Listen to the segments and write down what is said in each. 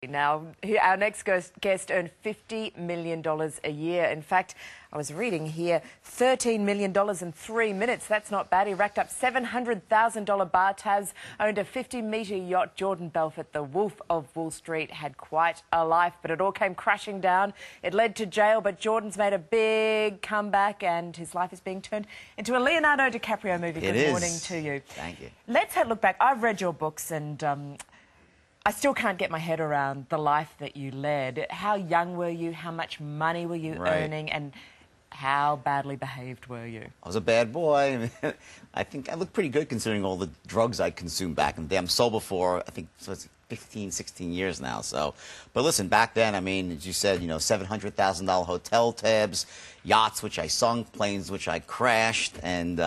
Now, our next guest earned $50 million a year. In fact, I was reading here, $13 million in 3 minutes. That's not bad. He racked up $700,000 bar tabs, owned a 50-metre yacht. Jordan Belfort, the Wolf of Wall Street, had quite a life, but it all came crashing down. It led to jail, but Jordan's made a big comeback, and his life is being turned into a Leonardo DiCaprio movie. Good morning to you. Thank you. Let's look back. I've read your books, and I still can't get my head around the life that you led. How young were you? How much money were you earning? And how badly behaved were you? I was a bad boy. I think I looked pretty good considering all the drugs I consumed back in the day. I'm sober for, I think, so it's 15, 16 years now. So, but listen, back then, I mean, as you said, you know, $700,000 hotel tabs, yachts which I sunk, planes which I crashed, and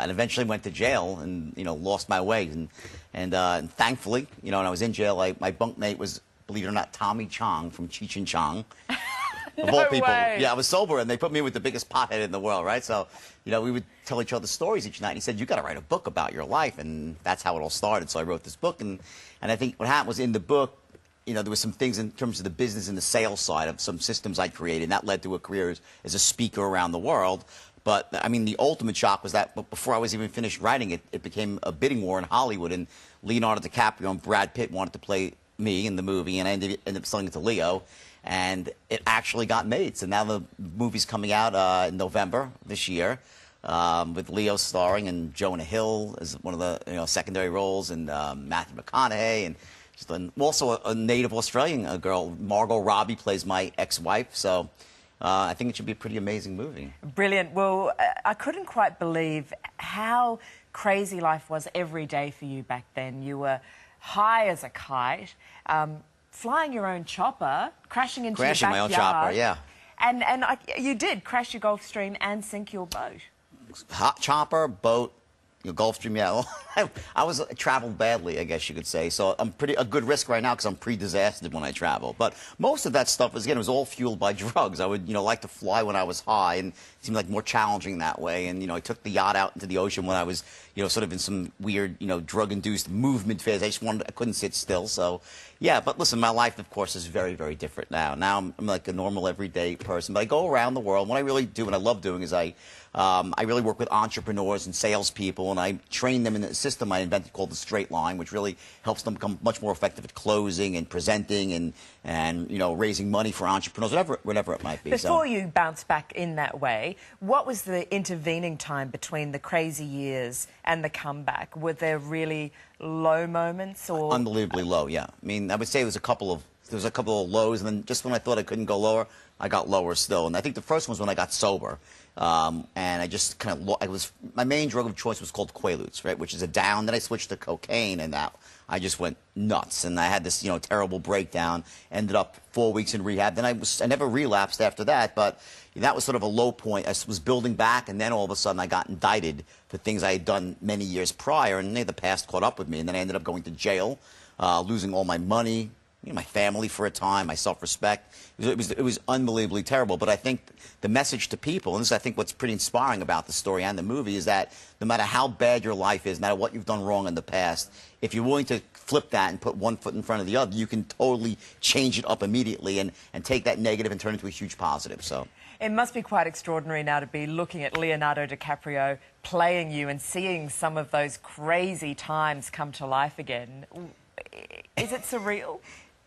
eventually went to jail and, you know, lost my way. And thankfully, you know, when I was in jail, my bunkmate was, believe it or not, Tommy Chong from Cheech and Chong. Of all people. Way. Yeah, I was sober, and they put me with the biggest pothead in the world, right? So, you know, we would tell each other stories each night. And he said, you got to write a book about your life, and that's how it all started. So I wrote this book, and I think what happened was in the book, you know, there were some things in terms of the business and the sales side of some systems I created, and that led to a career as a speaker around the world. But, I mean, the ultimate shock was that before I was even finished writing it, it became a bidding war in Hollywood, and Leonardo DiCaprio and Brad Pitt wanted to play me in the movie, and I ended up selling it to Leo. And it actually got made. So now the movie's coming out in November this year, with Leo starring and Jonah Hill as one of the secondary roles, and Matthew McConaughey, and also a native Australian girl, Margot Robbie, plays my ex-wife. So I think it should be a pretty amazing movie. Brilliant. Well, I couldn't quite believe how crazy life was every day for you back then. You were high as a kite. Flying your own chopper, crashing into your backyard. My own chopper, yeah. And you did crash your Gulfstream and sink your boat. Hot chopper, boat, Gulfstream, yeah. I traveled badly, I guess you could say. So I'm a good risk right now because I'm pre-disastered when I travel. But most of that stuff, again, was all fueled by drugs. I would, like to fly when I was high, and it seemed like more challenging that way. And, I took the yacht out into the ocean when I was, sort of in some weird, drug-induced movement phase. I couldn't sit still. So, yeah. But listen, my life, of course, is very, very different now. Now I'm like a normal, everyday person. But I go around the world. What I really do, and I love doing, is I really work with entrepreneurs and salespeople, and I train them in a system I invented called the straight line, which really helps them become much more effective at closing and presenting and raising money for entrepreneurs, whatever it might be. Before you bounce back in that way, what was the intervening time between the crazy years and the comeback? Were there really low moments, or unbelievably low? Yeah, I mean, I would say there was a couple of lows, and then just when I thought I couldn't go lower, I got lower still. And I think the first one was when I got sober. And I just kind of, my main drug of choice was called Quaaludes, right, which is a down. Then I switched to cocaine, and I just went nuts. And I had this, terrible breakdown, ended up 4 weeks in rehab. Then I never relapsed after that, but that was sort of a low point. I was building back, and then all of a sudden I got indicted for things I had done many years prior, and the past caught up with me. And then I ended up going to jail, losing all my money, my family for a time, my self-respect. It was unbelievably terrible. But I think the message to people, and this is, I think, what's pretty inspiring about the story and the movie, is that no matter how bad your life is, no matter what you've done wrong in the past, if you're willing to flip that and put one foot in front of the other, you can totally change it up immediately and take that negative and turn it into a huge positive. So it must be quite extraordinary now to be looking at Leonardo DiCaprio playing you and seeing some of those crazy times come to life again. Is it surreal?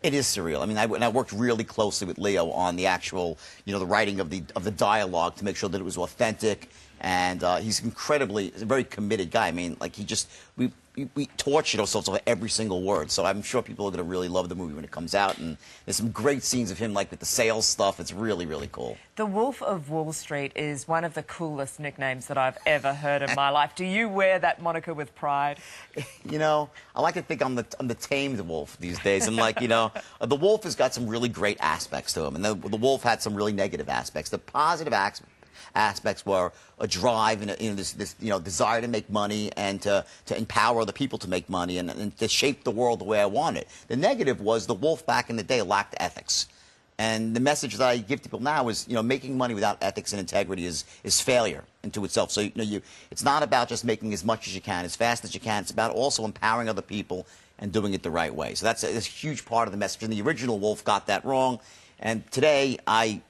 It is surreal. I mean, I worked really closely with Leo on the actual, the writing of the dialogue to make sure that it was authentic. And he's a very committed guy. I mean, like, we tortured ourselves over every single word. So I'm sure people are going to really love the movie when it comes out. And there's some great scenes of him, like with the sales stuff. It's really, really cool. The Wolf of Wall Street is one of the coolest nicknames that I've ever heard in my life. Do you wear that moniker with pride? I like to think I'm the tamed wolf these days. And like, the wolf has got some really great aspects to him. And the wolf had some really negative aspects. The positive aspects were a drive and this desire to make money and to empower other people to make money and to shape the world the way I want it. The negative was the wolf back in the day lacked ethics. And the message that I give to people now is, making money without ethics and integrity is failure into itself. So, it's not about just making as much as you can, as fast as you can. It's about also empowering other people and doing it the right way. So that's a huge part of the message. And the original Wolf got that wrong. And today, I'm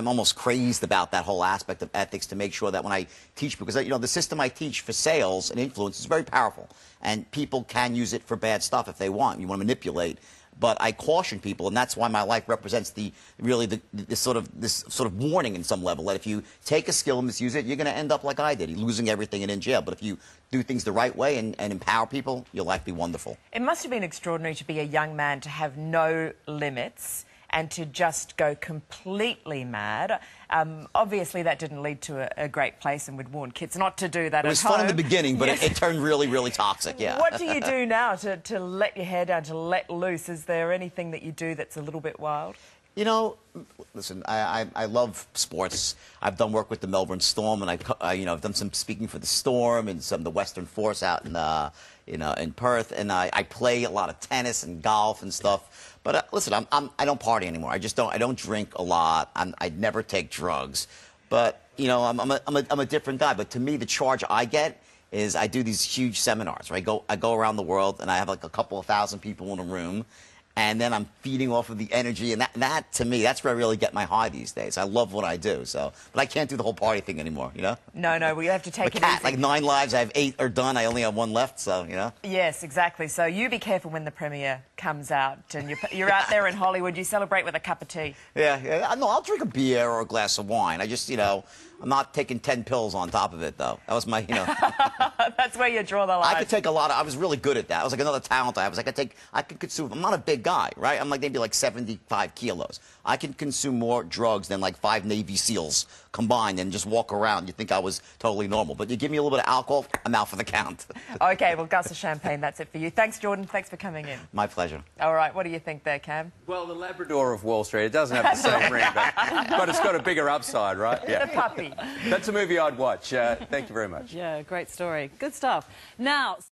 almost crazed about that whole aspect of ethics to make sure that when I teach, because, the system I teach for sales and influence is very powerful. And people can use it for bad stuff if they want. You want to manipulate. But I caution people, and that's why my life represents this sort of warning in some level, that if you take a skill and misuse it, you're going to end up like I did, losing everything and in jail. But if you do things the right way and empower people, your life will be wonderful. It must have been extraordinary to be a young man, to have no limits and to just go completely mad. Obviously, that didn't lead to a great place, and we'd warn kids not to do that at home. It was fun in the beginning, but it turned really, really toxic, yeah. What do you do now to let your hair down, to let loose? Is there anything that you do that's a little bit wild? Listen, I love sports. I've done work with the Melbourne Storm, and I've done some speaking for the Storm and some of the Western Force out in Perth, and I play a lot of tennis and golf and stuff. But listen, I don't party anymore. I don't drink a lot. I never take drugs. But I'm a different guy. But to me, the charge I get is I do these huge seminars. Right? I go around the world, and I have like a couple of thousand people in a room. And then I'm feeding off of the energy, and that to me, that's where I really get my high these days. I love what I do, but I can't do the whole party thing anymore, No, well, you have to take it easy. easy. Like 9 lives, I have 8 are done. I only have 1 left, so, Yes, exactly. So you be careful when the premiere comes out, and you're out there in Hollywood. You celebrate with a cup of tea. Yeah. No, I'll drink a beer or a glass of wine. I just, I'm not taking 10 pills on top of it, though. That was my, That's where you draw the line. I could take a lot of, I was really good at that. I was like another talent I have. I could consume, I'm not a big guy, right? I'm like maybe like 75 kilos. I can consume more drugs than like 5 Navy SEALs combined and just walk around. You think I was totally normal. But you give me a little bit of alcohol, I'm out for the count. Okay, well, glass of champagne, that's it for you. Thanks, Jordan. Thanks for coming in. My pleasure. All right, what do you think there, Cam? Well, the Labrador of Wall Street, it doesn't have the same ring, but it's got a bigger upside, right? Yeah. The puppy. That's a movie I'd watch. Thank you very much. Yeah, great story. Good stuff. Now...